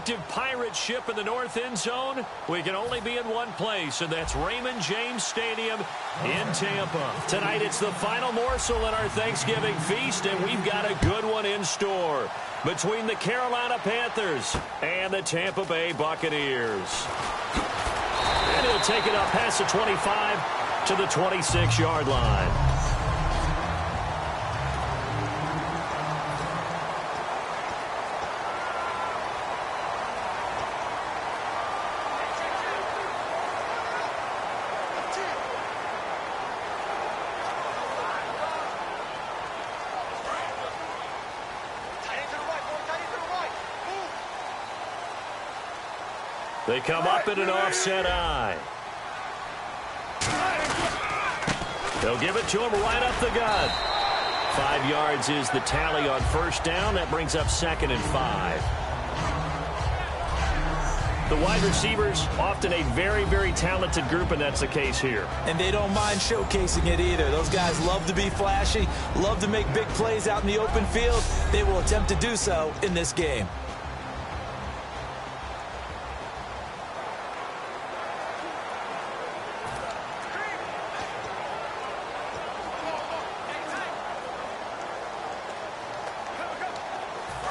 distinctive pirate ship in the north end zone, we can only be in one place, and that's Raymond James Stadium in Tampa. Tonight, it's the final morsel in our Thanksgiving feast, and we've got a good one in store between the Carolina Panthers and the Tampa Bay Buccaneers. And he'll take it up past the 25 to the 26-yard line. They come up in an offset eye. They'll give it to him right up the gut. 5 yards is the tally on first down. That brings up 2nd and 5. The wide receivers, often a very, very talented group, and that's the case here. And they don't mind showcasing it either. Those guys love to be flashy, love to make big plays out in the open field. They will attempt to do so in this game.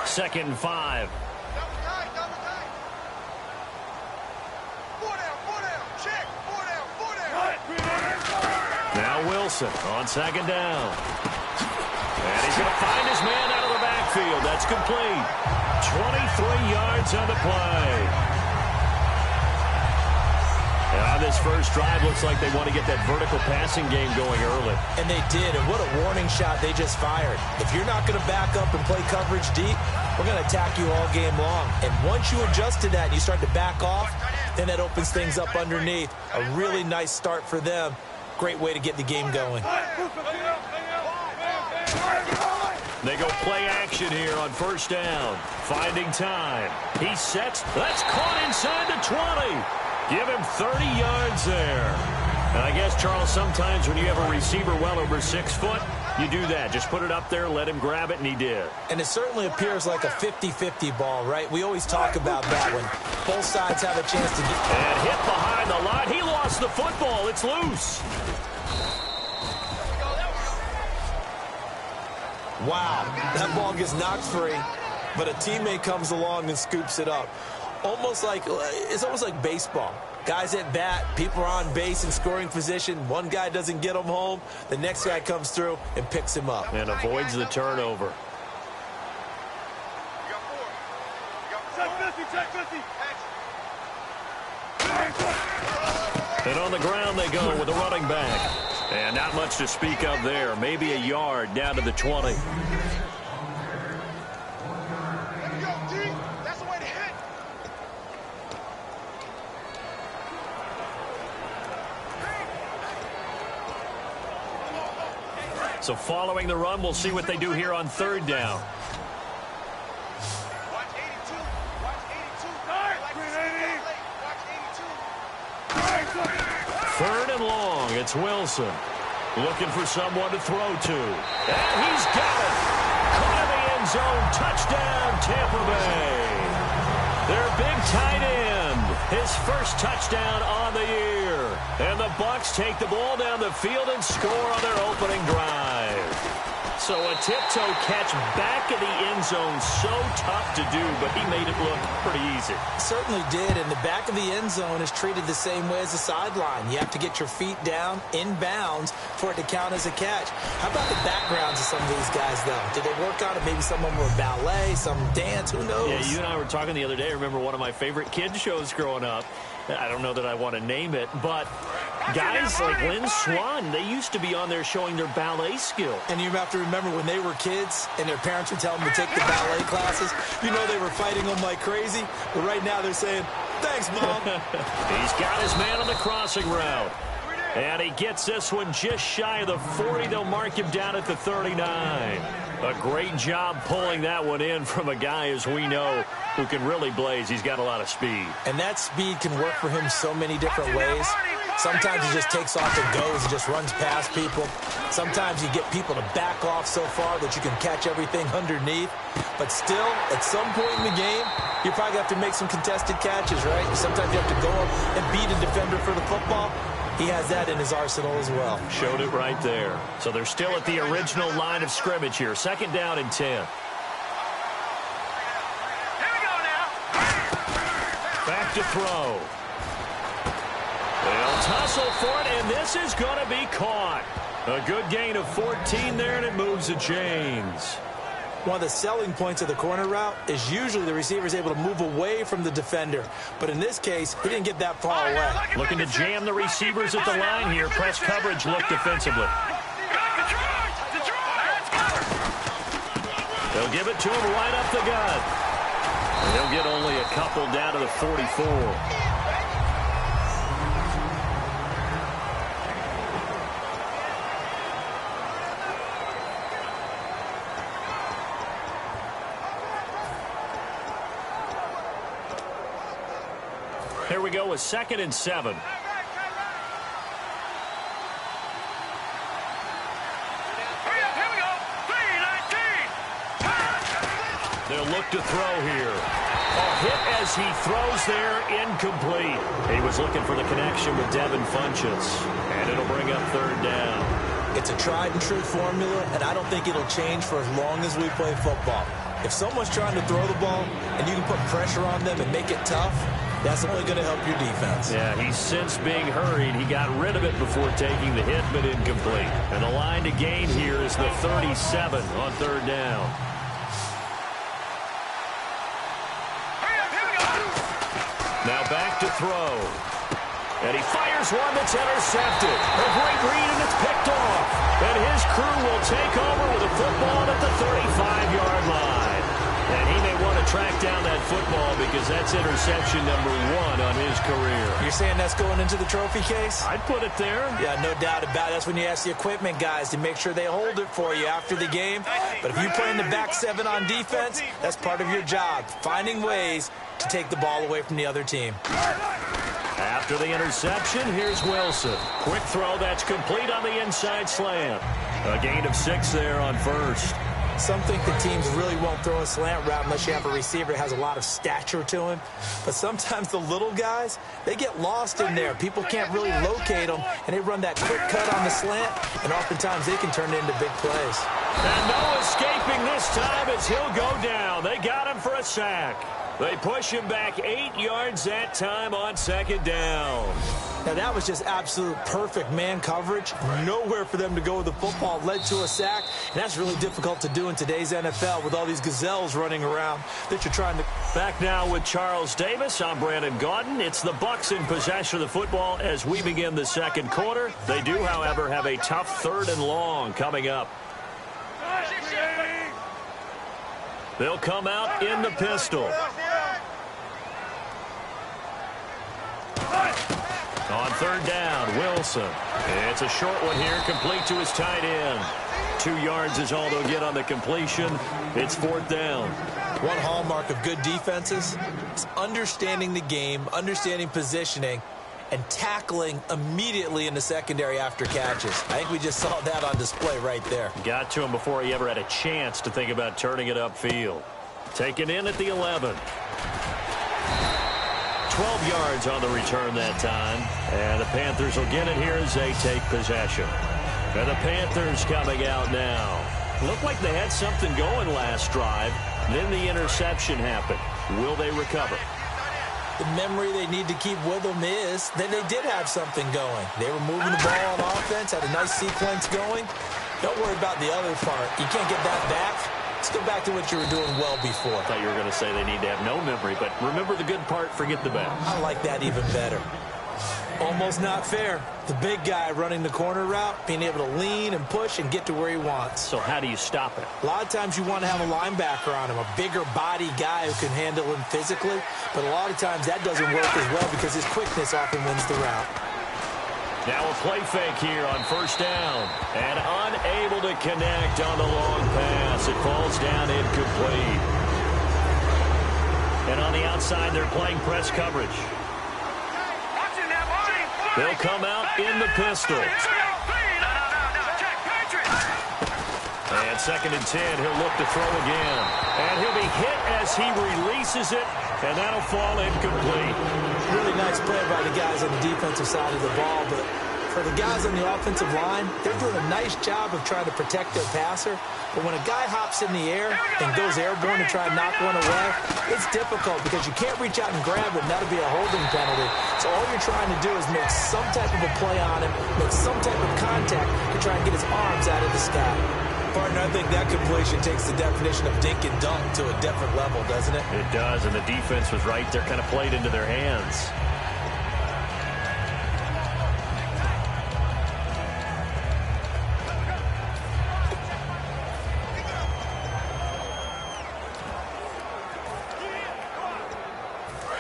Second and 5. Now Wilson on second down. And he's going to find his man out of the backfield. That's complete. 23 yards on the play. And on this first drive, looks like they want to get that vertical passing game going early. And they did, and what a warning shot they just fired. If you're not going to back up and play coverage deep, we're going to attack you all game long. And once you adjust to that and you start to back off, then that opens things up underneath. A really nice start for them. Great way to get the game going. They go play action here on first down. Finding time. He sets. That's caught inside the 20. Give him 30 yards there. And I guess, Charles, sometimes when you have a receiver well over 6 foot, you do that. Just put it up there, let him grab it, and he did. And it certainly appears like a 50-50 ball, right? We always talk about that when both sides have a chance to get... And hit behind the line. He lost the football. It's loose. Wow, that ball gets knocked free, but a teammate comes along and scoops it up. It's almost like baseball. Guys at bat, people are on base in scoring position. One guy doesn't get him home. The next guy comes through and picks him up. And avoids the turnover. And on the ground they go with the running back. And not much to speak of there. Maybe a yard down to the 20. So following the run, we'll see what they do here on third down. Third and long, it's Wilson. Looking for someone to throw to. And he's got it. Caught in the end zone. Touchdown, Tampa Bay. Their big tight end. His first touchdown on the year. And the Bucs take the ball down the field and score on their opening drive. So a tiptoe catch back in the end zone, so tough to do, but he made it look pretty easy. Certainly did, and the back of the end zone is treated the same way as the sideline. You have to get your feet down in bounds for it to count as a catch. How about the backgrounds of some of these guys, though? Did they work on it? Maybe some of them were ballet, some dance, who knows? Yeah, you and I were talking the other day. I remember one of my favorite kids shows growing up. I don't know that I want to name it, but guys like Lynn Swann, they used to be on there showing their ballet skill. And you have to remember when they were kids and their parents would tell them to take the ballet classes, you know they were fighting them like crazy. But right now they're saying, thanks, Mom. He's got his man on the crossing route. And he gets this one just shy of the 40. They'll mark him down at the 39. A great job pulling that one in from a guy, as we know, who can really blaze. He's got a lot of speed. And that speed can work for him so many different ways. Sometimes he just takes off and goes and just runs past people. Sometimes you get people to back off so far that you can catch everything underneath. But still, at some point in the game, You probably have to make some contested catches, right? Sometimes you have to go up and beat a defender for the football. He has that in his arsenal as well. Showed it right there. So they're still at the original line of scrimmage here. 2nd down and 10. Back to throw. They'll tussle for it, and this is going to be caught. A good gain of 14 there, and it moves the chains. One of the selling points of the corner route is usually the receiver is able to move away from the defender. But in this case, he didn't get that far away. Looking to jam the receivers at the line here. Press coverage look defensively. They'll give it to him right up the gut. And they'll get only a couple down to the 44. Here we go with 2nd and 7. They'll look to throw here. A hit as he throws there, incomplete. He was looking for the connection with Devin Funchess, and it'll bring up 3rd down. It's a tried and true formula, and I don't think it'll change for as long as we play football. If someone's trying to throw the ball and you can put pressure on them and make it tough, that's only going to help your defense. Yeah, he's since being hurried. He got rid of it before taking the hit, but incomplete. And the line to gain here is the 37 on 3rd down. Now back to throw. And he fires one that's intercepted. A great read, and it's picked off. And his crew will take over with a football at the 35-yard line. And he may want to track down that football because that's interception number 1 on his career. You're saying that's going into the trophy case? I'd put it there. Yeah, no doubt about it. That's when you ask the equipment guys to make sure they hold it for you after the game. But if you play in the back 7 on defense, that's part of your job, finding ways to take the ball away from the other team. After the interception, here's Wilson. Quick throw that's complete on the inside slant. A gain of 6 there on 1st. Some think the teams really won't throw a slant route unless you have a receiver that has a lot of stature to him. But sometimes the little guys, they get lost in there. People can't really locate them, and they run that quick cut on the slant, and oftentimes they can turn it into big plays. And no escaping this time as he'll go down. They got him for a sack. They push him back 8 yards that time on 2nd down. Now, that was just absolute perfect man coverage. Nowhere for them to go with the football. Led to a sack, and that's really difficult to do in today's NFL with all these gazelles running around that you're trying to... Back now with Charles Davis. I'm Brandon Gaudin. It's the Bucs in possession of the football as we begin the 2nd quarter. They do, however, have a tough 3rd and long coming up. They'll come out in the pistol. On 3rd down, Wilson. It's a short one here, complete to his tight end. 2 yards is all they'll get on the completion. It's 4th down. One hallmark of good defenses is understanding the game, understanding positioning, and tackling immediately in the secondary after catches. I think we just saw that on display right there. Got to him before he ever had a chance to think about turning it upfield. Taken in at the 11. 12 yards on the return that time. And the Panthers will get it here as they take possession. And the Panthers coming out now. Looked like they had something going last drive. Then the interception happened. Will they recover? The memory they need to keep with them is that they did have something going. They were moving the ball on offense, had a nice sequence going. Don't worry about the other part. You can't get that back. Let's go back to what you were doing well before. I thought you were going to say they need to have no memory, but remember the good part, forget the bad. I like that even better. Almost not fair. The big guy running the corner route, being able to lean and push and get to where he wants. So how do you stop it? A lot of times you want to have a linebacker on him, a bigger body guy who can handle him physically. But a lot of times that doesn't work as well because his quickness often wins the route. Now a play fake here on 1st down. And unable to connect on the long pass. It falls down incomplete. And on the outside, they're playing press coverage. They'll come out in the pistol. And 2nd and 10. He'll look to throw again. And he'll be hit as he releases it, and that'll fall incomplete. Really nice play by the guys on the defensive side of the ball, but for the guys on the offensive line, they're doing a nice job of trying to protect their passer. But when a guy hops in the air and goes airborne to try and knock one away, it's difficult because you can't reach out and grab it, and that'll be a holding penalty. So all you're trying to do is make some type of a play on him, make some type of contact to try and get his arms out of the sky. Partner, I think that completion takes the definition of dink and dunk to a different level, doesn't it? It does, and the defense was right there, kind of played into their hands.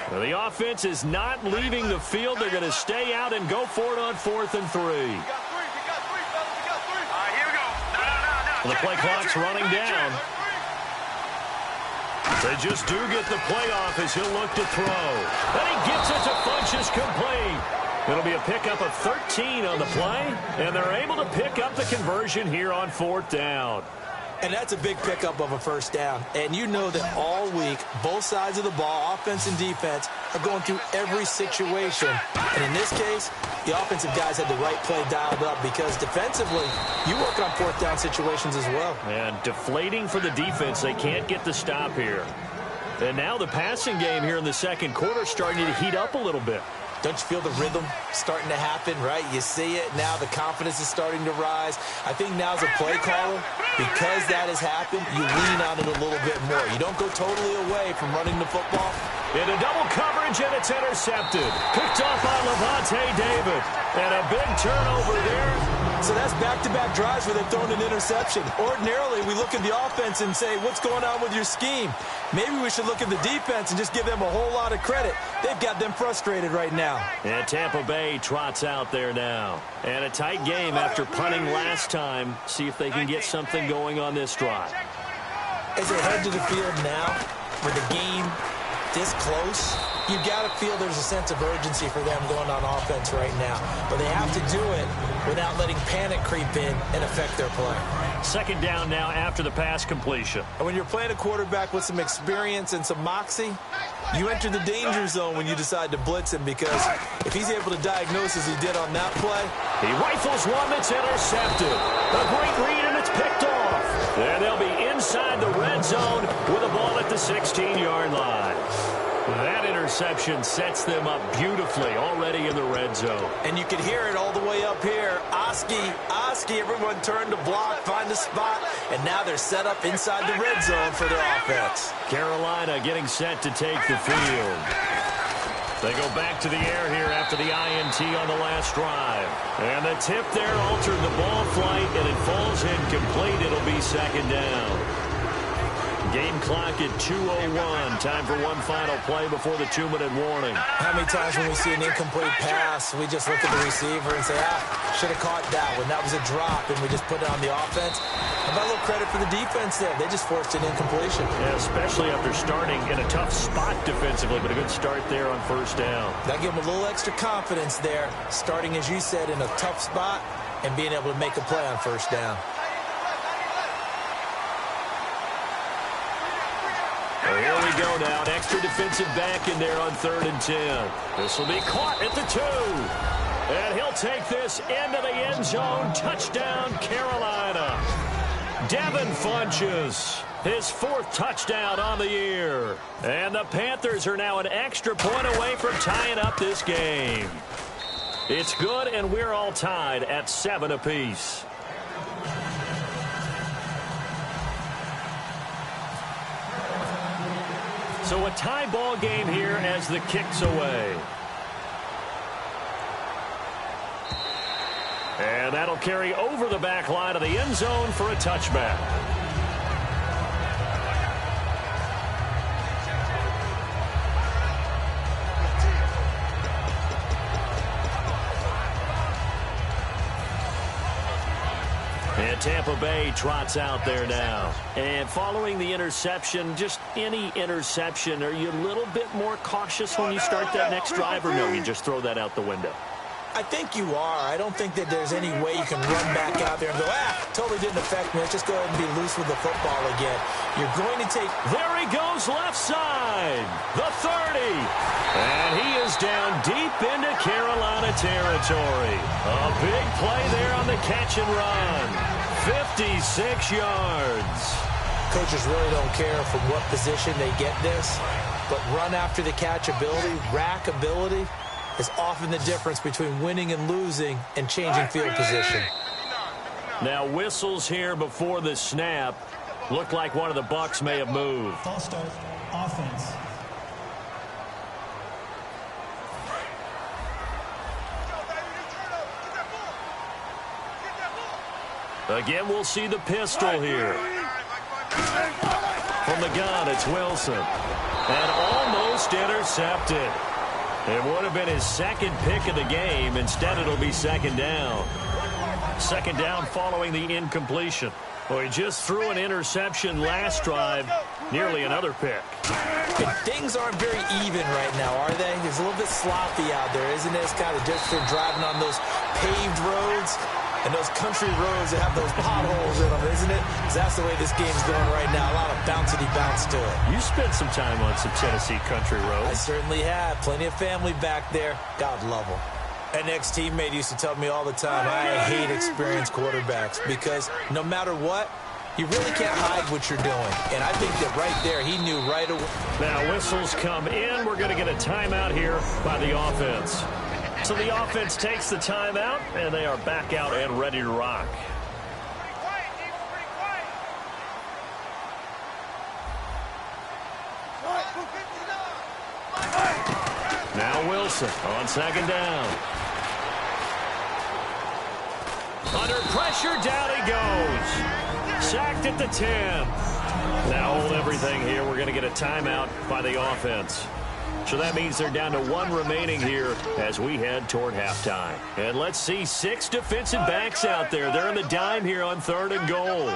Well, the offense is not leaving the field. They're going to stay out and go for it on 4th and 3. The play clock's running down. They just do get the play off as he'll look to throw. And he gets it to Funchess complete. It'll be a pickup of 13 on the play, and they're able to pick up the conversion here on 4th down. And that's a big pickup of a first down. And you know that all week, both sides of the ball, offense and defense, are going through every situation. And in this case, the offensive guys had the right play dialed up because defensively, you work on 4th down situations as well. And deflating for the defense. They can't get the stop here. And now the passing game here in the 2nd quarter starting to heat up a little bit. Don't you feel the rhythm starting to happen, right? You see it. Now the confidence is starting to rise. I think now as a play caller, because that has happened, you lean on it a little bit more. You don't go totally away from running the football. Into double coverage, and it's intercepted. Picked off by Lavonte David. And a big turnover there. So that's back-to-back drives where they've thrown an interception. Ordinarily, we look at the offense and say, what's going on with your scheme? Maybe we should look at the defense and just give them a whole lot of credit. They've got them frustrated right now. And Tampa Bay trots out there now. And a tight game after punting last time. See if they can get something going on this drive. As they head to the field now, with the game this close, you got to feel there's a sense of urgency for them going on offense right now. But they have to do it without letting panic creep in and affect their play. 2nd down now after the pass completion. And when you're playing a quarterback with some experience and some moxie, you enter the danger zone when you decide to blitz him, because if he's able to diagnose as he did on that play. He rifles one that's intercepted. A great read, and it's picked off. And they'll be inside the red zone with a ball at the 16-yard line. That interception sets them up beautifully already in the red zone. And you can hear it all the way up here. Oski, everyone turned to block, find a spot, and now they're set up inside the red zone for their offense. Carolina getting set to take the field. They go back to the air here after the INT on the last drive. And the tip there altered the ball flight, and it falls incomplete. It'll be 2nd down. Game clock at 2:01. Time for one final play before the 2-minute warning. How many times when we see an incomplete pass, we just look at the receiver and say, should have caught that one. That was a drop, and we just put it on the offense. How about a little credit for the defense there? They just forced an incompletion. Yeah, especially after starting in a tough spot defensively, but a good start there on 1st down. That gave them a little extra confidence there, starting, as you said, in a tough spot and being able to make a play on 1st down. Well, here we go now. An extra defensive back in there on 3rd and 10. This will be caught at the 2. And he'll take this into the end zone. Touchdown, Carolina. Devin Funchess, his 4th touchdown on the year. And the Panthers are now an extra point away from tying up this game. It's good, and we're all tied at 7 apiece. So a tie ball game here as the kick's away. And that'll carry over the back line of the end zone for a touchback. And Tampa Bay trots out there now. And following the interception, just any interception, are you a little bit more cautious when you start that next drive, or no, you just throw that out the window? I think you are. I don't think that there's any way you can run back out there and go, totally didn't affect me. Let's just go ahead and be loose with the football again. You're going to take... There he goes left side. The 30. And he is down deep into Carolina territory. A big play there on the catch and run. 56 yards. Coaches really don't care from what position they get this, but run after the catch ability, rack ability, is often the difference between winning and losing and changing field position. Now whistles here before the snap. Looked like one of the Bucs may have moved. False start, offense. Again, we'll see the pistol here. From the gun, it's Wilson. And almost intercepted. It would have been his second pick of the game. Instead, it'll be second down. Second down following the incompletion. Well, he just threw an interception last drive. Nearly another pick. And things aren't very even right now, are they? It's a little bit sloppy out there, isn't it? It's kind of just for driving on those paved roads and those country roads that have those potholes in them, isn't it? Because that's the way this game's going right now. A lot of bouncy bounce to it. You spent some time on some Tennessee country roads. I certainly have. Plenty of family back there. God love them. An ex-teammate used to tell me all the time, I hate experienced quarterbacks because no matter what, you really can't hide what you're doing. And I think that right there, he knew right away. Now whistles come in. We're going to get a timeout here by the offense. So the offense takes the timeout, and they are back out and ready to rock. Now Wilson on second down. Under pressure, down he goes. Sacked at the 10. Now hold everything here. We're going to get a timeout by the offense. So that means they're down to one remaining here as we head toward halftime. And let's see 6 defensive backs out there. They're in the dime here on 3rd and goal.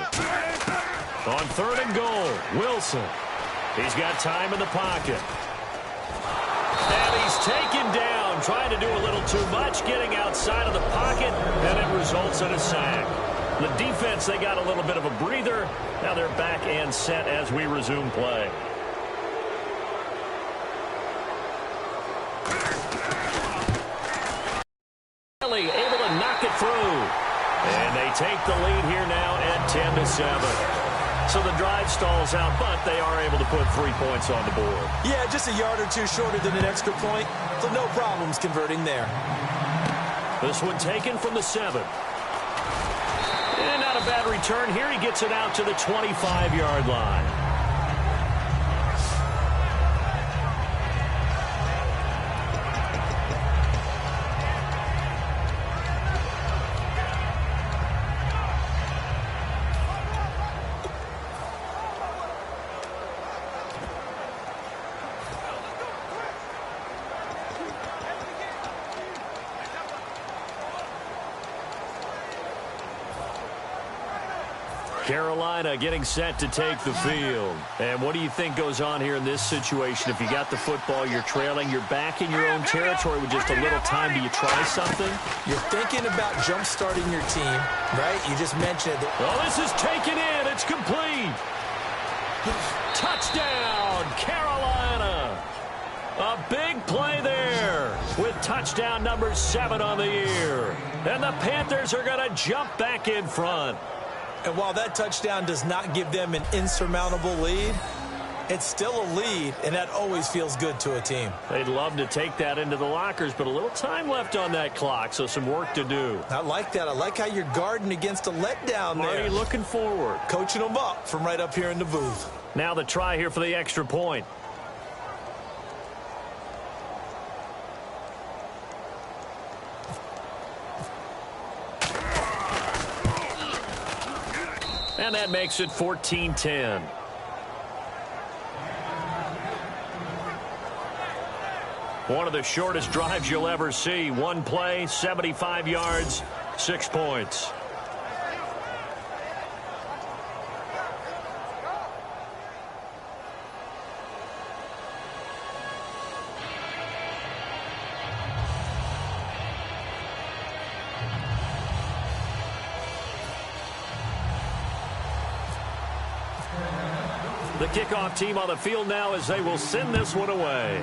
On 3rd and goal, Wilson. He's got time in the pocket. And he's taken down, trying to do a little too much, getting outside of the pocket, and it results in a sack. The defense, they got a little bit of a breather. Now they're back and set as we resume play. Able to knock it through. And they take the lead here now at 10-7. So the drive stalls out, but they are able to put 3 points on the board. Yeah, just a yard or two shorter than an extra point, so no problems converting there. This one taken from the 7. And not a bad return here. He gets it out to the 25-yard line. Carolina getting set to take the field. And what do you think goes on here in this situation? If you got the football, you're trailing, you're back in your own territory with just a little time. Do you try something? You're thinking about jump-starting your team, right? You just mentioned it. Oh, this is taken in. It's complete. Touchdown, Carolina. A big play there with touchdown number 7 on the year. And the Panthers are going to jump back in front. And while that touchdown does not give them an insurmountable lead, it's still a lead, and that always feels good to a team. They'd love to take that into the lockers, but a little time left on that clock, so some work to do. I like that. I like how you're guarding against a letdown there. Marty looking forward. Coaching them up from right up here in the booth. Now the try here for the extra point. And that makes it 14-10. One of the shortest drives you'll ever see. One play, 75 yards, 6 points. The kickoff team on the field now as they will send this one away.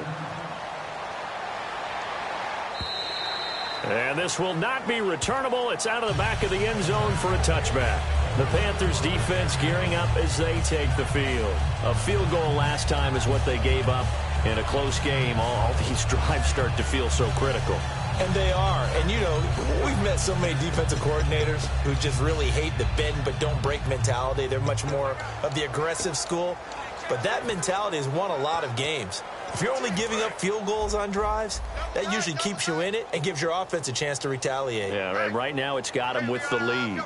And this will not be returnable. It's out of the back of the end zone for a touchback. The Panthers defense gearing up as they take the field. A field goal last time is what they gave up in a close game. All these drives start to feel so critical. And they are. And, you know, we've met so many defensive coordinators who just really hate the bend but don't break mentality. They're much more of the aggressive school. But that mentality has won a lot of games. If you're only giving up field goals on drives, that usually keeps you in it and gives your offense a chance to retaliate. Yeah, and right now it's got them with the lead.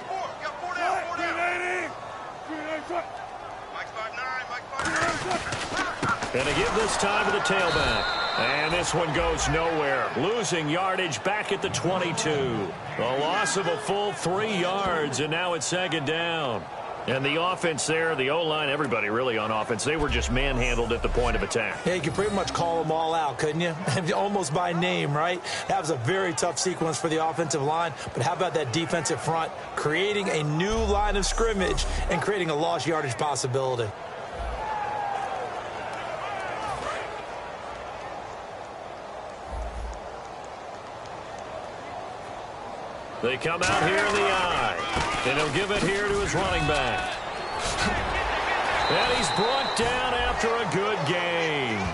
And to give this time to the tailback. And this one goes nowhere. Losing yardage back at the 22. A loss of a full 3 yards, and now it's second down. And the offense there, the O-line, everybody really on offense, they were just manhandled at the point of attack. Yeah, you could pretty much call them all out, couldn't you? Almost by name, right? That was a very tough sequence for the offensive line. But how about that defensive front creating a new line of scrimmage and creating a lost yardage possibility? They come out here in the eye. And he'll give it here to his running back. And he's brought down after a good game.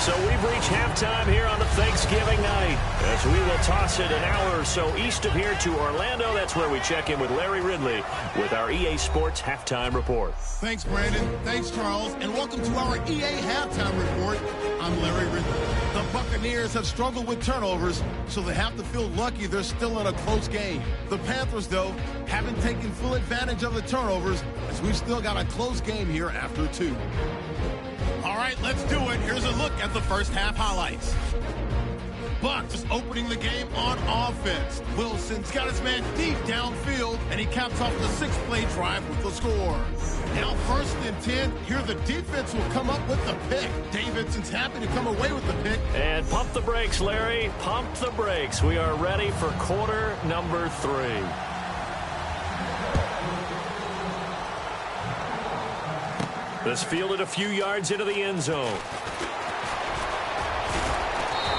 So we've reached halftime here on the Thanksgiving night as we will toss it an hour or so east of here to Orlando. That's where we check in with Larry Ridley with our EA Sports Halftime Report. Thanks, Brandon. Thanks, Charles. And welcome to our EA Halftime Report. I'm Larry Ridley. The Buccaneers have struggled with turnovers, so they have to feel lucky they're still in a close game. The Panthers, though, haven't taken full advantage of the turnovers as we've still got a close game here after 2. All right, let's do it. Here's a look at the first half highlights. Bucs opening the game on offense. Wilson's got his man deep downfield, and he caps off the 6-play drive with the score. Now 1st and 10. Here the defense will come up with the pick. Davidson's happy to come away with the pick. And pump the brakes, Larry. Pump the brakes. We are ready for quarter number 3. This fielded a few yards into the end zone.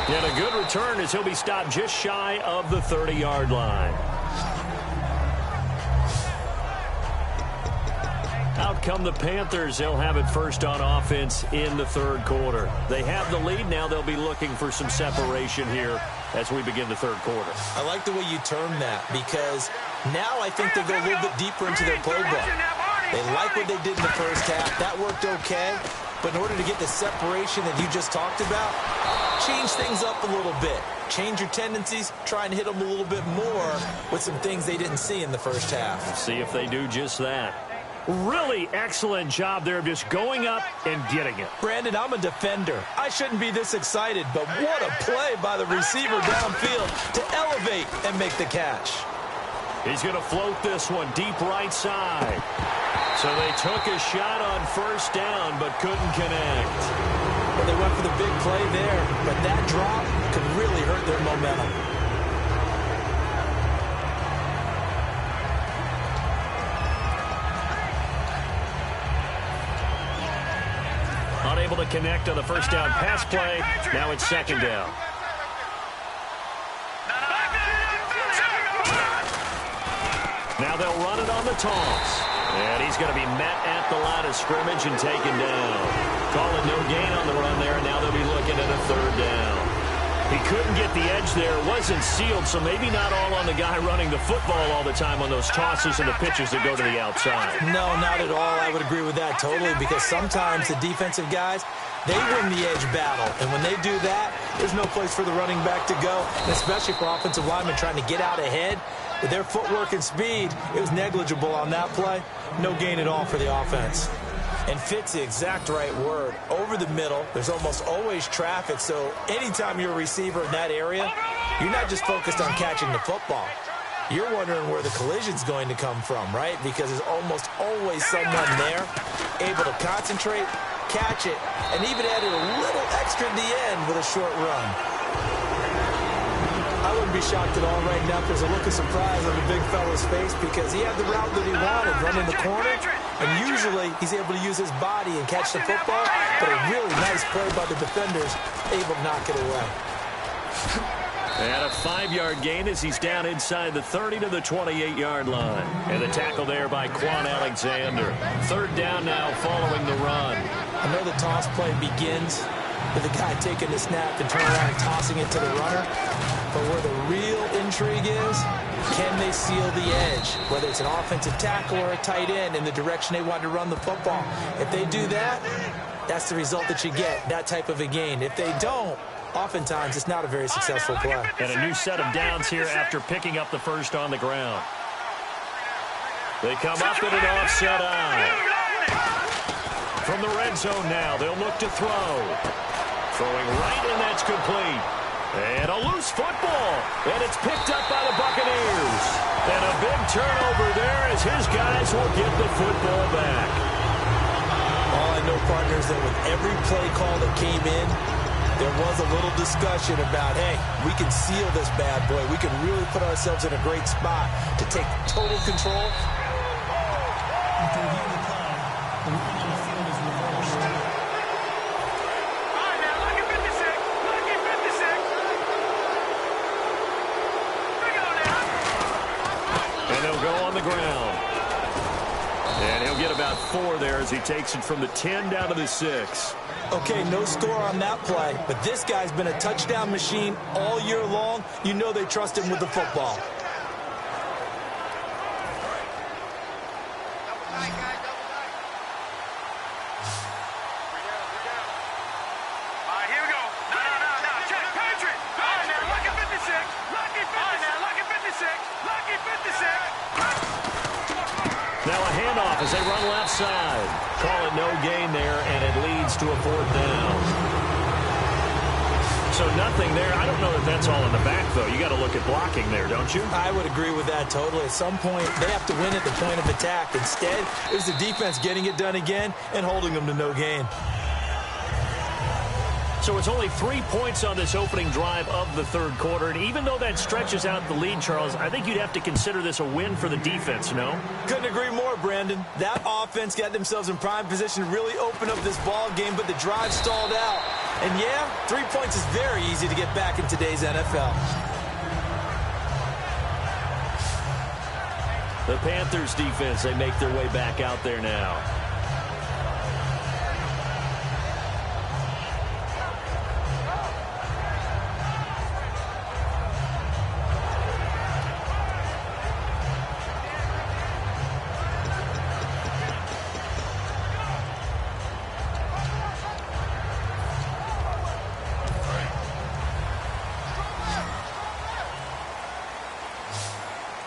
And a good return as he'll be stopped just shy of the 30-yard line. Out come the Panthers. They'll have it first on offense in the 3rd quarter. They have the lead. Now they'll be looking for some separation here as we begin the 3rd quarter. I like the way you term that because now I think they go a little bit deeper into their playbook. They like what they did in the first half. That worked okay. But in order to get the separation that you just talked about, change things up a little bit. Change your tendencies. Try and hit them a little bit more with some things they didn't see in the first half. See if they do just that. Really excellent job there of just going up and getting it. Brandon, I'm a defender. I shouldn't be this excited, but what a play by the receiver downfield to elevate and make the catch. He's going to float this one deep right side. So they took a shot on 1st down, but couldn't connect. Well, they went for the big play there, but that drop could really hurt their momentum. Unable to connect on the 1st down pass play. Now it's 2nd down. Now they'll run it on the toss. And he's going to be met at the line of scrimmage and taken down. Calling no gain on the run there, and now they'll be looking at a 3rd down. He couldn't get the edge there. It wasn't sealed, so maybe not all on the guy running the football all the time on those tosses and the pitches that go to the outside. No, not at all. I would agree with that totally because sometimes the defensive guys, they win the edge battle. And when they do that, there's no place for the running back to go, and especially for offensive linemen trying to get out ahead. With their footwork and speed, it was negligible on that play. No gain at all for the offense. And fit's the exact right word. Over the middle, there's almost always traffic, so anytime you're a receiver in that area, you're not just focused on catching the football. You're wondering where the collision's going to come from, right? Because there's almost always someone there able to concentrate, catch it, and even add a little extra at the end with a short run. I wouldn't be shocked at all right now if there's a look of surprise on the big fella's face because he had the route that he wanted, running the corner, And usually he's able to use his body and catch the football, but a really nice play by the defenders, able to knock it away. And a 5-yard gain as he's down inside the 30 to the 28-yard line. And the tackle there by Quan Alexander. Third down now following the run. I know the toss play begins with the guy taking the snap and turning around and tossing it to the runner. But where the real intrigue is, can they seal the edge? Whether it's an offensive tackle or a tight end in the direction they want to run the football. If they do that, that's the result that you get, that type of a gain. If they don't, oftentimes it's not a very successful play. And a new set of downs here after picking up the first on the ground. They come up in an offset eye. From the red zone now, they'll look to throw. Throwing right, and that's complete. And a loose football. And it's picked up by the Buccaneers. And a big turnover there as his guys will get the football back. All I know, partners, that with every play call that came in, there was a little discussion about, hey, we can seal this bad boy. We can really put ourselves in a great spot to take total control. After reviewing the play, the run on the field is reversed. All right, now, lucky 56. Lucky 56. Bring it on now. And they'll go on the ground. And he'll get about 4 there as he takes it from the 10 down to the 6. Okay, no score on that play, but this guy's been a touchdown machine all year long. You know they trust him with the football. Now a handoff as they run left side. Call it no gain there, and it leads to a 4th down. So nothing there. I don't know if that's all in the back, though. You got to look at blocking there, don't you? I would agree with that totally. At some point, they have to win at the point of attack. Instead, it was the defense getting it done again and holding them to no gain. So it's only 3 points on this opening drive of the third quarter. And even though that stretches out the lead, Charles, I think you'd have to consider this a win for the defense, no? Couldn't agree more, Brandon. That offense got themselves in prime position to really open up this ball game, but the drive stalled out. And yeah, 3 points is very easy to get back in today's NFL. The Panthers defense, they make their way back out there now.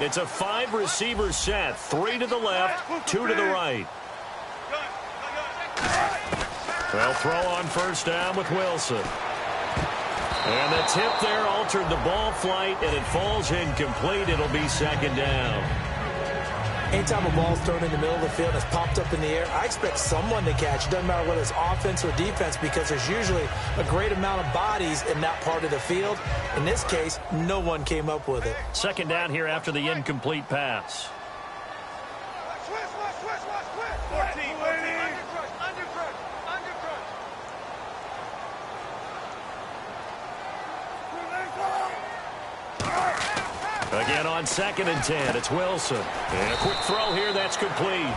It's a 5-receiver set. 3 to the left, 2 to the right. They'll throw on first down with Wilson. And the tip there altered the ball flight, and it falls incomplete. It'll be 2nd down. Anytime a ball's thrown in the middle of the field and it's popped up in the air, I expect someone to catch. It doesn't matter whether it's offense or defense, because there's usually a great amount of bodies in that part of the field. In this case, no one came up with it. 2nd down here after the incomplete pass. Again on 2nd and 10, it's Wilson. And a quick throw here, that's complete.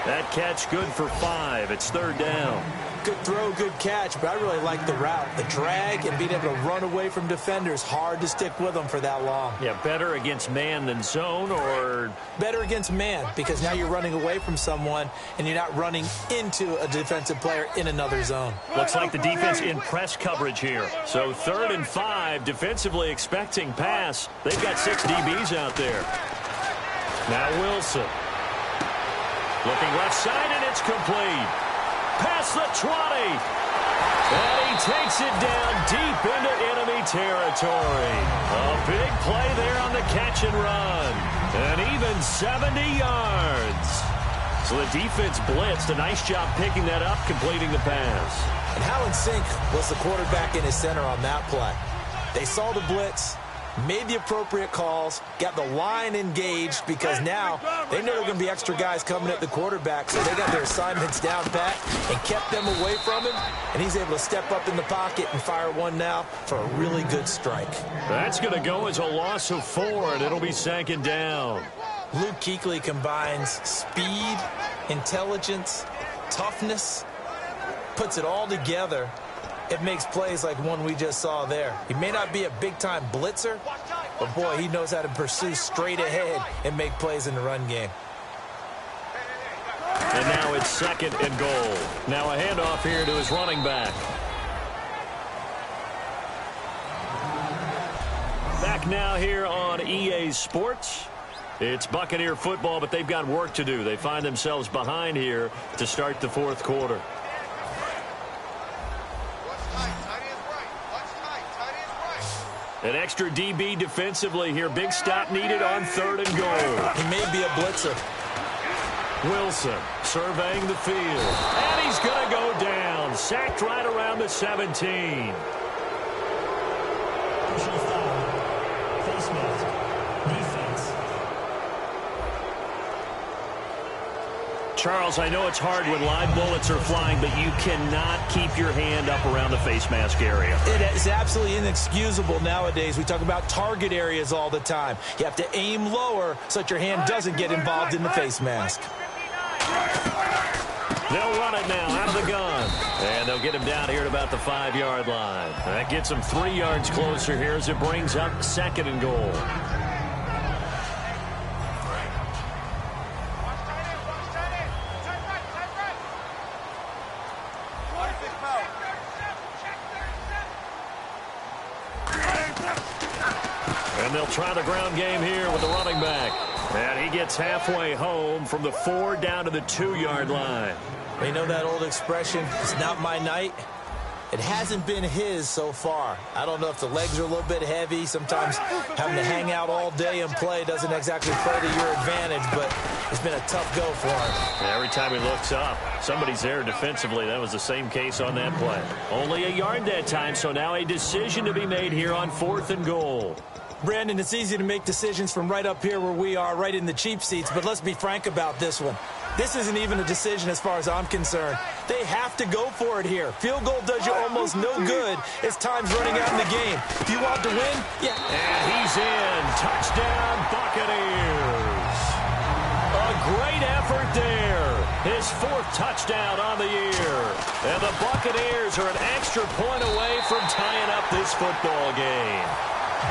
That catch good for 5. It's 3rd down. Good throw, good catch, but I really like the route. The drag and being able to run away from defenders. Hard to stick with them for that long. Yeah, better against man than zone, or? Better against man, because now you're running away from someone and you're not running into a defensive player in another zone. Looks like the defense in press coverage here. So 3rd and 5, defensively expecting pass. They've got 6 DBs out there. Now Wilson. Looking left side, and it's complete. Past the 20. And he takes it down deep into enemy territory. A big play there on the catch and run. And even 70 yards. So the defense blitzed. A nice job picking that up, completing the pass. And how in sync was the quarterback and his center on that play? They saw the blitz, made the appropriate calls, got the line engaged, because now they know there are going to be extra guys coming at the quarterback, so they got their assignments down pat and kept them away from him, and he's able to step up in the pocket and fire one now for a really good strike. That's going to go as a loss of 4, and it'll be second down. Luke Kuechly combines speed, intelligence, toughness, puts it all together. It makes plays like one we just saw there. He may not be a big-time blitzer, but, boy, he knows how to pursue straight ahead and make plays in the run game. And now it's second and goal. Now a handoff here to his running back. Back now here on EA Sports. It's Buccaneer football, but they've got work to do. They find themselves behind here to start the fourth quarter. An extra DB defensively here. Big stop needed on 3rd and goal. He may be a blitzer. Wilson surveying the field. And he's going to go down. Sacked right around the 17. Personal foul. Face mask. Defense. Charles, I know it's hard when live bullets are flying, but you cannot keep your hand up around the face mask area. It is absolutely inexcusable nowadays. We talk about target areas all the time. You have to aim lower so that your hand doesn't get involved in the face mask. They'll run it now out of the gun. And they'll get him down here at about the 5-yard line. That gets him 3 yards closer here as it brings up 2nd and goal. And they'll try the ground game here with the running back. And he gets halfway home from the 4 down to the 2-yard line. You know that old expression, it's not my night? It hasn't been his so far. I don't know if the legs are a little bit heavy. Sometimes having to hang out all day and play doesn't exactly play to your advantage, but it's been a tough go for him. Every time he looks up, somebody's there defensively. That was the same case on that play. Only a yard that time, so now a decision to be made here on 4th and goal. Brandon, it's easy to make decisions from right up here where we are, right in the cheap seats, but let's be frank about this one. This isn't even a decision as far as I'm concerned. They have to go for it here. Field goal does you almost no good as time's running out in the game. If you want to win, yeah. And he's in. Touchdown, Buccaneers. A great effort there. His 4th touchdown on the year. And the Buccaneers are an extra point away from tying up this football game.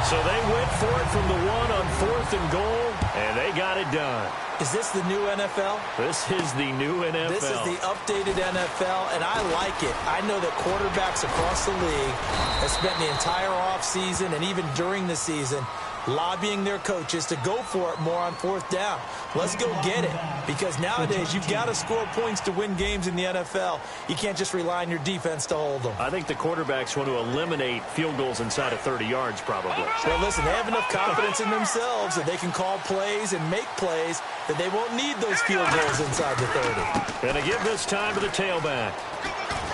So they went for it from the 1 on 4th and goal, and they got it done. Is this the new NFL? This is the new NFL. This is the updated NFL, and I like it. I know that quarterbacks across the league have spent the entire offseason and even during the season lobbying their coaches to go for it more on 4th down. Let's go get it, because nowadays you've got to score points to win games in the NFL. You can't just rely on your defense to hold them. I think the quarterbacks want to eliminate field goals inside of 30 yards probably. Well, listen, they have enough confidence in themselves that they can call plays and make plays that they won't need those field goals inside the 30. Going to give this time to the tailback.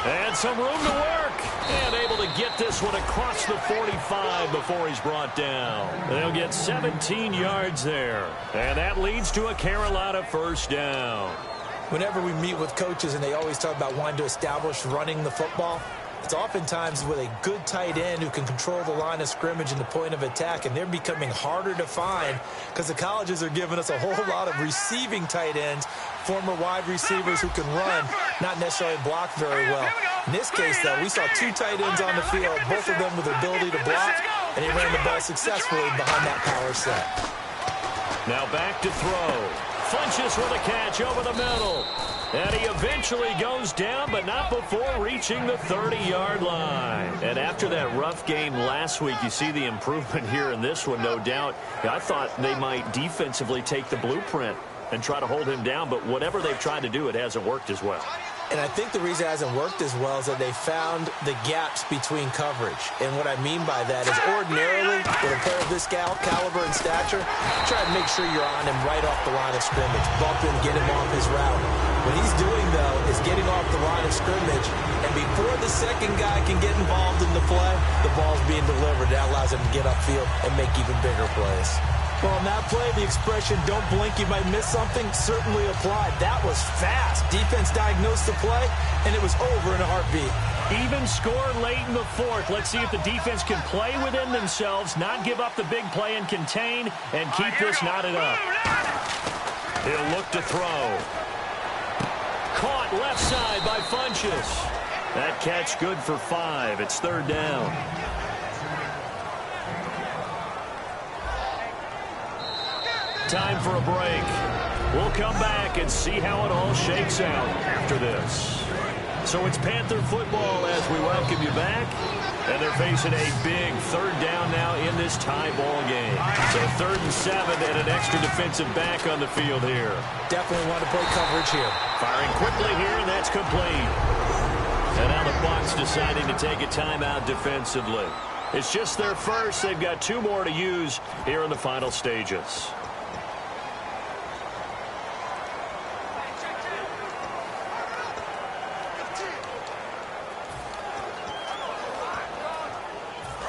And some room to work. And able to get this one across the 45 before he's brought down. They'll get 17 yards there. And that leads to a Carolina 1st down. Whenever we meet with coaches and they always talk about wanting to establish running the football, it's oftentimes with a good tight end who can control the line of scrimmage and the point of attack, and they're becoming harder to find because the colleges are giving us a whole lot of receiving tight ends, former wide receivers who can run, not necessarily block very well. In this case, though, we saw 2 tight ends on the field, both of them with the ability to block, and he ran the ball successfully behind that power set. Now back to throw. Funches with a catch over the middle. And he eventually goes down, but not before reaching the 30-yard line. And after that rough game last week, you see the improvement here in this one, no doubt. I thought they might defensively take the blueprint and try to hold him down, but whatever they've tried to do, it hasn't worked as well. And I think the reason it hasn't worked as well is that they found the gaps between coverage. And what I mean by that is ordinarily, with a player of this caliber and stature, try to make sure you're on him right off the line of scrimmage. Bump him, get him off his route. What he's doing, though, is getting off the line of scrimmage, and before the second guy can get involved in the play, the ball's being delivered. That allows him to get upfield and make even bigger plays. Well, on that play, the expression, don't blink, you might miss something, certainly applied. That was fast. Defense diagnosed the play, and it was over in a heartbeat. Even score late in the fourth. Let's see if the defense can play within themselves, not give up the big play and contain, and keep this knotted up. He'll look to throw. Caught left side by Funchess. That catch good for 5. It's third down. Time for a break. We'll come back and see how it all shakes out after this. So it's Panther football as we welcome you back. And they're facing a big third down now in this tie ball game. So 3rd and 7 and an extra defensive back on the field here. Definitely want to play coverage here. Firing quickly here, and that's complete. And now the Bucs deciding to take a timeout defensively. It's just their first. They've got 2 more to use here in the final stages.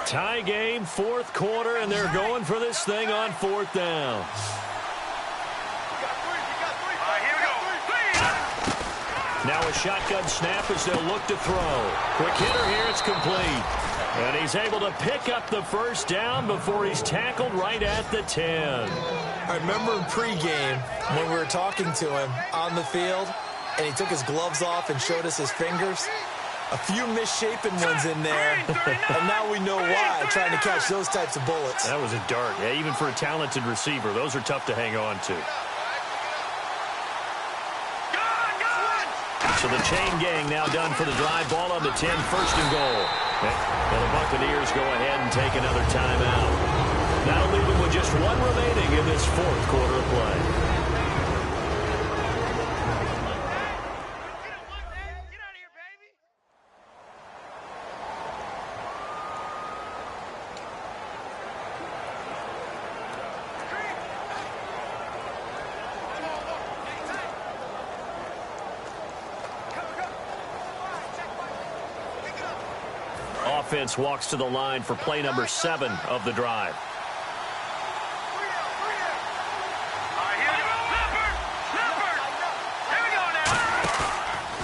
Tie game, 4th quarter, and they're going for this thing on 4th down. Now a shotgun snap as they'll look to throw. Quick hitter here, it's complete. And he's able to pick up the first down before he's tackled right at the 10. I remember in pregame when we were talking to him on the field, and he took his gloves off and showed us his fingers. A few misshapen ones in there, and now we know why, trying to catch those types of bullets. That was a dart. Yeah, even for a talented receiver, those are tough to hang on to. So the chain gang now done for the drive. Ball on the 10, 1st and goal. And the Buccaneers go ahead and take another timeout. That'll leave them with just 1 remaining in this 4th quarter of play. Offense walks to the line for play number 7 of the drive.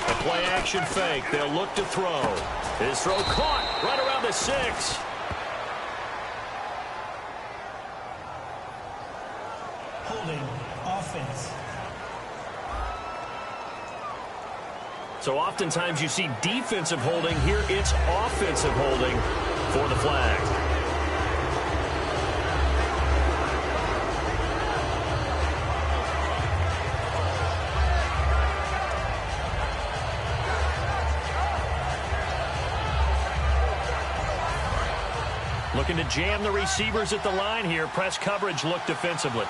A play action fake. They'll look to throw. His throw caught right around the 6. Holding offense. So oftentimes you see defensive holding. Here it's offensive holding for the flag. Looking to jam the receivers at the line here. Press coverage look defensively.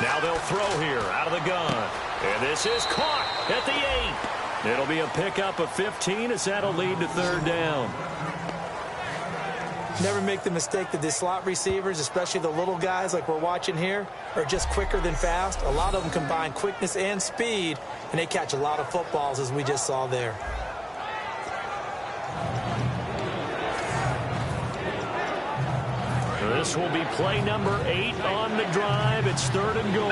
Now they'll throw here out of the gun. And this is caught at the 8. It'll be a pickup of 15 as that'll lead to 3rd down. Never make the mistake that the slot receivers, especially the little guys like we're watching here, are just quicker than fast. A lot of them combine quickness and speed, and they catch a lot of footballs as we just saw there. This will be play number 8 on the drive. It's 3rd and goal.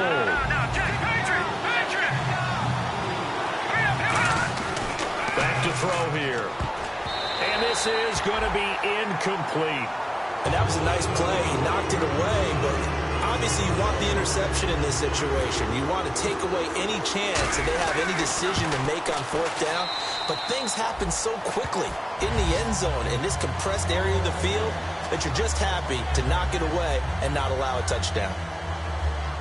Back to throw here. And this is going to be incomplete. And that was a nice play. He knocked it away, but obviously you want the interception in this situation. You want to take away any chance that they have any decision to make on 4th down. But things happen so quickly in the end zone in this compressed area of the field that you're just happy to knock it away and not allow a touchdown.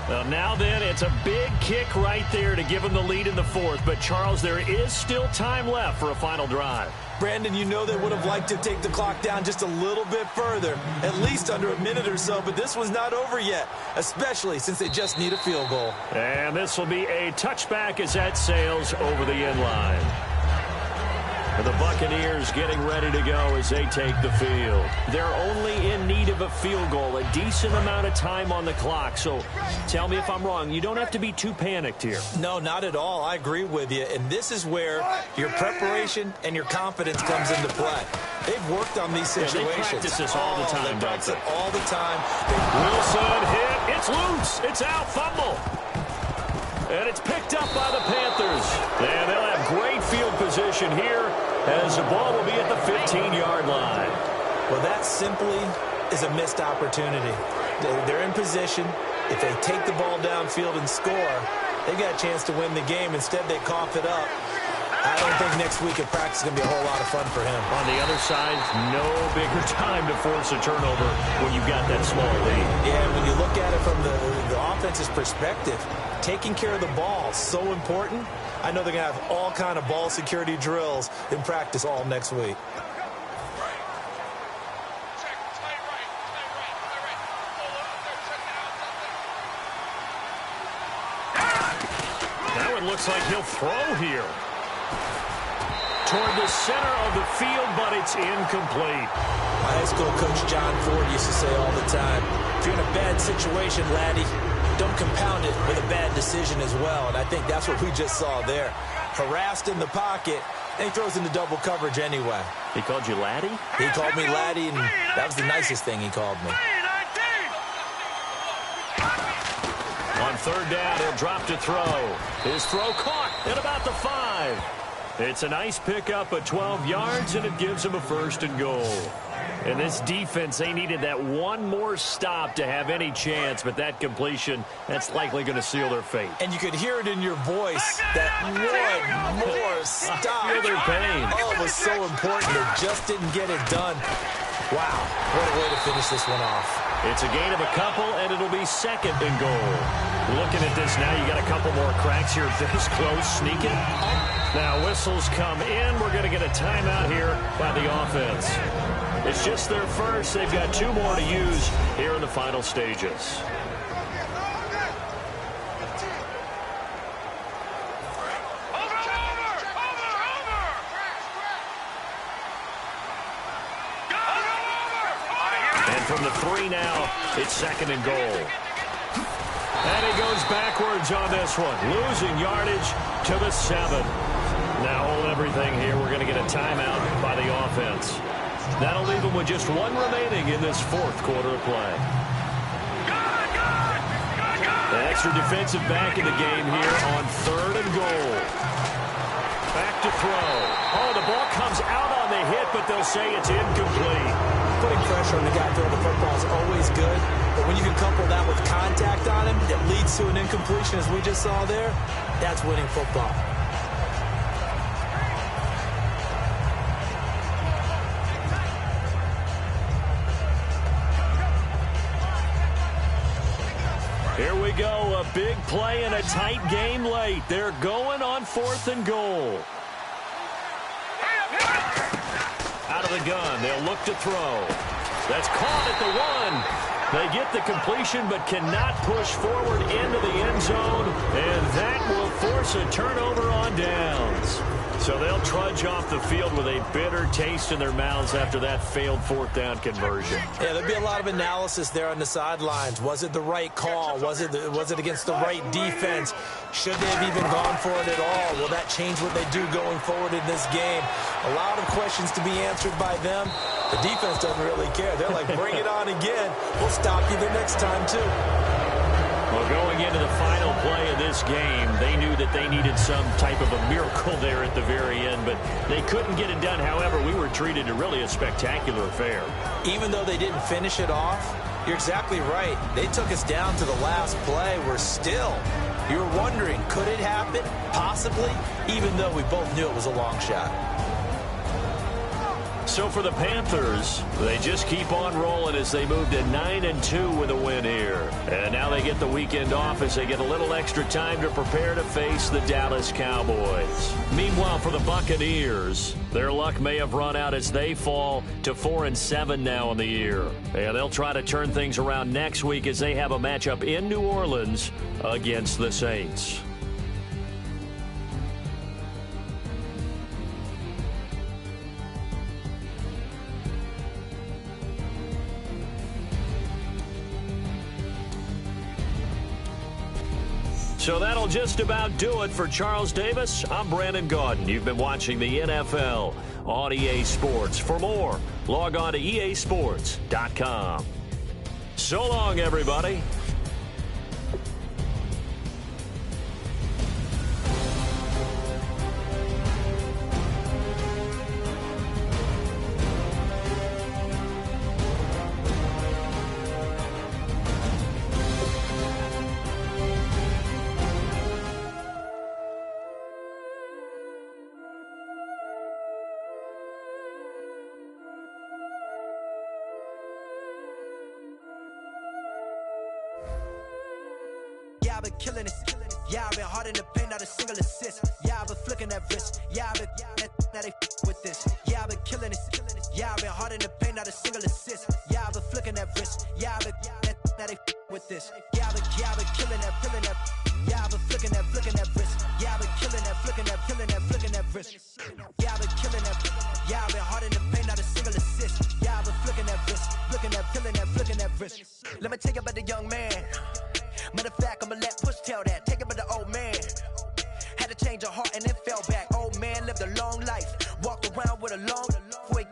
Well, now then, it's a big kick right there to give them the lead in the fourth. But, Charles, there is still time left for a final drive. Brandon, you know they would have liked to take the clock down just a little bit further, at least under a minute or so, but this was not over yet, especially since they just need a field goal. And this will be a touchback as that sails over the end line. The Buccaneers getting ready to go as they take the field. They're only in need of a field goal, a decent amount of time on the clock. So tell me if I'm wrong. You don't have to be too panicked here. No, not at all. I agree with you. And this is where your preparation and your confidence comes into play. They've worked on these situations. Yeah, they practice this all the time, they practice it all the time. Wilson hit. It's loose. It's out. Fumble. And it's picked up by the Panthers. And they'll have great field position here as the ball will be at the 15-yard line. Well, that simply is a missed opportunity. They're in position. If they take the ball downfield and score, they got a chance to win the game. Instead, they cough it up. I don't think next week at practice is going to be a whole lot of fun for him. On the other side, no bigger time to force a turnover when you've got that small lead. Yeah, when you look at it from the offense's perspective, taking care of the ball is so important. I know they're going to have all kind of ball security drills in practice all next week. That one looks like he'll throw here. Toward the center of the field, but it's incomplete. My high school coach, John Ford, used to say all the time, if you're in a bad situation, laddie, don't compound it with a bad decision as well. And I think that's what we just saw there. Harassed in the pocket, and he throws into double coverage anyway. He called you laddie? He called me laddie, and that was the nicest thing he called me. On third down, he'll drop to throw. His throw caught at about the 5. It's a nice pickup of 12 yards, and it gives him a 1st and goal. And this defense, they needed that one more stop to have any chance, but that completion, that's likely going to seal their fate. And you could hear it in your voice, that one more stop. I feel their pain. Oh, it was so important. They just didn't get it done. Wow, what a way to finish this one off. It's a gain of a couple, and it'll be 2nd and goal. Looking at this now, you got a couple more cracks here. This close, sneaking. Now whistles come in. We're going to get a timeout here by the offense. It's just their first. They've got 2 more to use here in the final stages. And from the 3 now, it's 2nd and goal. And he goes backwards on this one, losing yardage to the 7. Now hold everything here. We're going to get a timeout by the offense. That'll leave them with just 1 remaining in this 4th quarter of play. An extra defensive back in the game here on 3rd and goal. Back to throw. Oh, the ball comes out on the hit, but they'll say it's incomplete. Putting pressure on the guy throwing the football is always good, but when you can couple that with contact on him that leads to an incompletion, as we just saw there, that's winning football. Here we go, a big play in a tight game late. They're going on 4th and goal. Out of the gun, they'll look to throw. That's caught at the 1. They get the completion but cannot push forward into the end zone, and that will force a turnover on downs. So they'll trudge off the field with a bitter taste in their mouths after that failed 4th down conversion. Yeah, there'll be a lot of analysis there on the sidelines. Was it the right call? Was it against the right defense? Should they have even gone for it at all? Will that change what they do going forward in this game? A lot of questions to be answered by them. The defense doesn't really care. They're like, bring it on again. We'll stop you the next time, too. Well, going into the final play of this game, they knew that they needed some type of a miracle there at the very end, but they couldn't get it done. However, we were treated to really a spectacular affair. Even though they didn't finish it off, you're exactly right. They took us down to the last play. You were wondering, could it happen? Possibly, even though we both knew it was a long shot. So for the Panthers, they just keep on rolling as they move to 9-2 with a win here. And now they get the weekend off as they get a little extra time to prepare to face the Dallas Cowboys. Meanwhile, for the Buccaneers, their luck may have run out as they fall to 4-7 now in the year. And they'll try to turn things around next week as they have a matchup in New Orleans against the Saints. So that'll just about do it for Charles Davis. I'm Brandon Gaudin. You've been watching the NFL on EA Sports. For more, log on to easports.com. So long, everybody. Yeah, I've been killing it. Yeah, I've been hard in the paint, not a single assist. Yeah, I've been flicking that wrist. Yeah, I've been now they with this. Yeah, I've been killing it. Yeah, I've been hard in the paint, not a single assist. Yeah, I've been flicking that wrist. Yeah, I've been now they with this. Yeah, I've been killing that. Yeah, I've been flicking that wrist. Yeah, I've been killing that, flicking that wrist. Yeah, I've been killing that. Yeah, I've been hard in the paint, not a single assist. Yeah, I've been flicking that wrist, flicking that wrist. Let me tell you about the young man. Matter of fact, I'ma let Push tell that. Take it with the old man. Had to change her heart and then fell back. Old man lived a long life. Walked around with a long way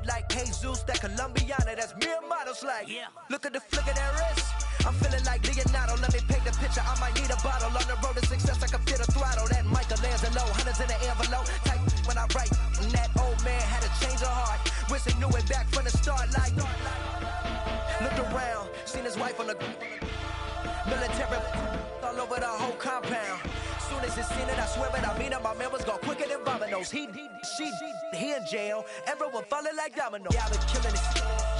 like Jesus, that Colombiana. That's mere models like. Yeah. Look at the flick of that wrist. I'm feeling like Leonardo. Let me paint the picture. I might need a bottle. On the road to success, I can fit a throttle. That Michelangelo, hundreds in the envelope. Type when I write. And that old man had to change her heart. Wish he knew it back from the start. Like, looked around, seen his wife on the military all over the whole compound. Soon as he seen it, I swear it, I mean it. My man was gone quicker than Domino's. He in jail. Everyone falling like dominoes. Yeah, I've been killing it.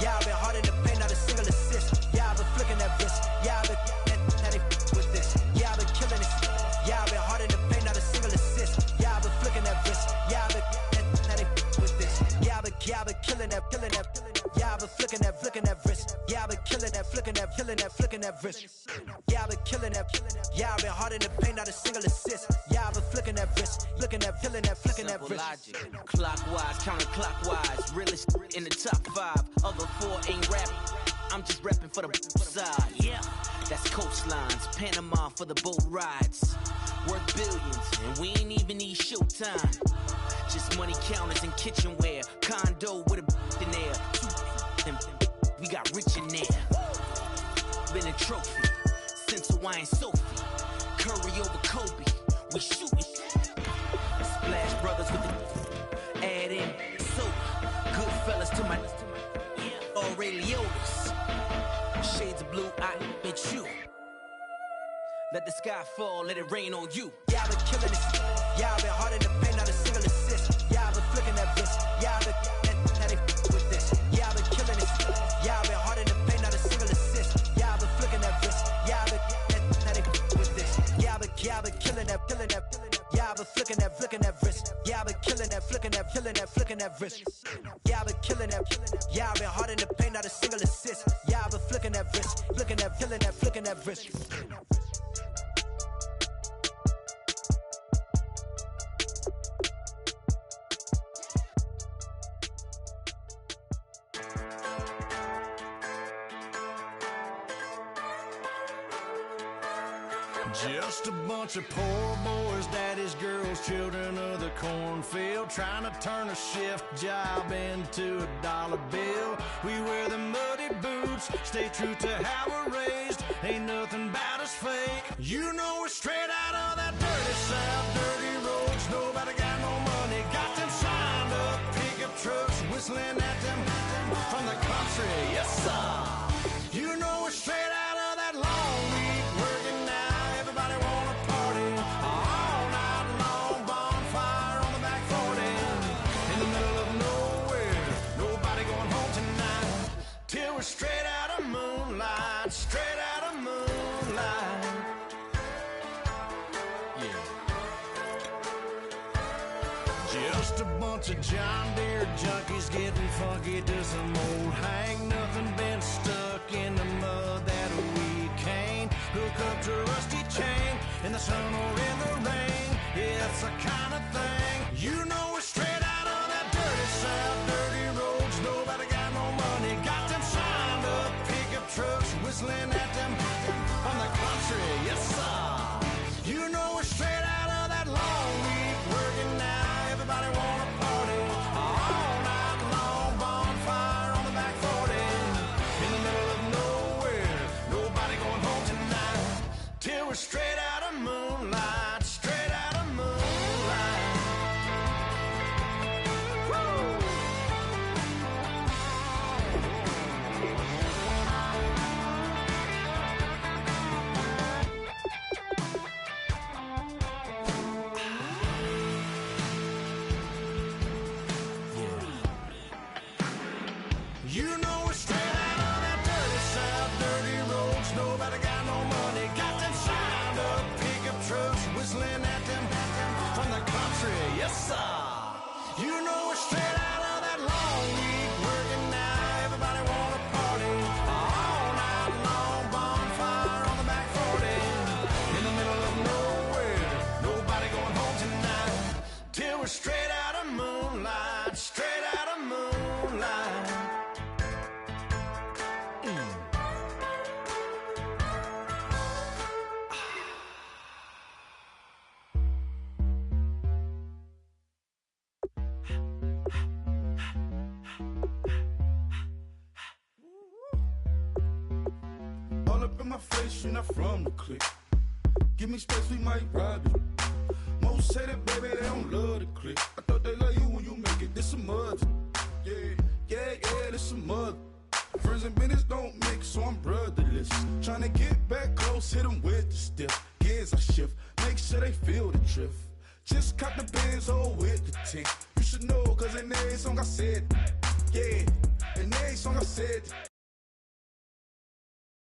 Yeah, I've been hard in the paint, not a single assist. Yeah, I've been flicking that wrist. Yeah, I've been now they with this. Yeah, I've been killing it. Yeah, I've been hard in the paint, not a single assist. Yeah, I've been flicking that wrist. Yeah, I've been now they with this. Yeah, I've been killing that. Yeah, I've been flicking that wrist. Yeah, I've been killing that, flicking that wrist. Yeah, I've been killing that. Yeah, I've been hard in the paint, not a single assist. Yeah, I've been flicking that wrist, flicking that wrist. Logic, clockwise, counterclockwise, realest in the top 5. Other 4 ain't rapping. I'm just repping for the side. Yeah, that's coastlines, Panama for the boat rides. Worth billions, and we ain't even need showtime. Just money counters and kitchenware. Condo with a in there. We got rich in there. Been a trophy since Hawaiian Sophie. Curry over Kobe. We shootin'. Splash Brothers with the add in soda. Good fellas to my Aureliotis. Shades of blue, I admit you. Let the sky fall, let it rain on you. Yeah, I've been killing it. Yeah, I've been hard in the paint, not a single assist. Yeah, I've been flicking that wrist. Yeah, I've been now they with this. Yeah, I've been killing it. Yeah, I've been hard in the paint, not a single assist. Yeah, I've been flicking that wrist. Yeah, I've been now they with this. Yeah, I've been killing that. Yeah, I've been flicking that wrist. Yeah, I've been killing that, flicking that wrist. Yeah, I've been killing that. Yeah, I've been hard in the paint, not a single assist. Yeah, I've been flicking that wrist, flicking that wrist. Just a bunch of poor boys, daddies, girls, children of the cornfield, trying to turn a shift job into a dollar bill. We wear the muddy boots, stay true to how we're raised. Ain't nothing about us fake. You know we're straight out of that dirty south, dirty roads. Nobody got no money, got them signed up pickup trucks, whistling at them from the country. Yes, sir. You know we're straight out of that long week working now. Everybody wanna party all night long, bonfire on the back 40 in the middle of nowhere. Nobody going home tonight till we're straight out of moonlight, straight out of moonlight. Yeah. Just a bunch of John Deere junkies getting funky to some old hang. Nothing been stuck in the mud that we can't hook up to a rusty chain in the sun or in the rain. Yeah, it's the kind of thing, you know, we're straight out of that dirty south, dirty roads. Nobody got no money, got them signed up pickup trucks whistling at them on the country. Yes, sir. You know, we're straight out of that long week working now. Everybody wanna party all night long, bonfire on the back 40 in the middle of nowhere. Nobody going home tonight till we're straight out of moonlight, straight out of moonlight. Woo! You know we're straight out of that dirty south, dirty roads. Nobody got no money, got them signed up pickup trucks whistling at them from the country. Yes, sir. You know we're straight out of that long week working now. Everybody wanna party all night long, bonfire on the back 40 in the middle of nowhere. Nobody going home tonight till we're straight out of moonlight, straight out of moonlight. All up in my face, you're not from the clique. Give me space, we might rob it. Most say that, baby, they don't love the clique. I thought they love you when you make it. This some mud. Yeah, this some mud. Friends and business don't mix, so I'm brotherless. Trying to get back close, hit them with the stiff. Gears I shift, make sure they feel the drift. Just cop the Benz, hold with the tick. You should know, cause in every song I said, yeah, in every song I said,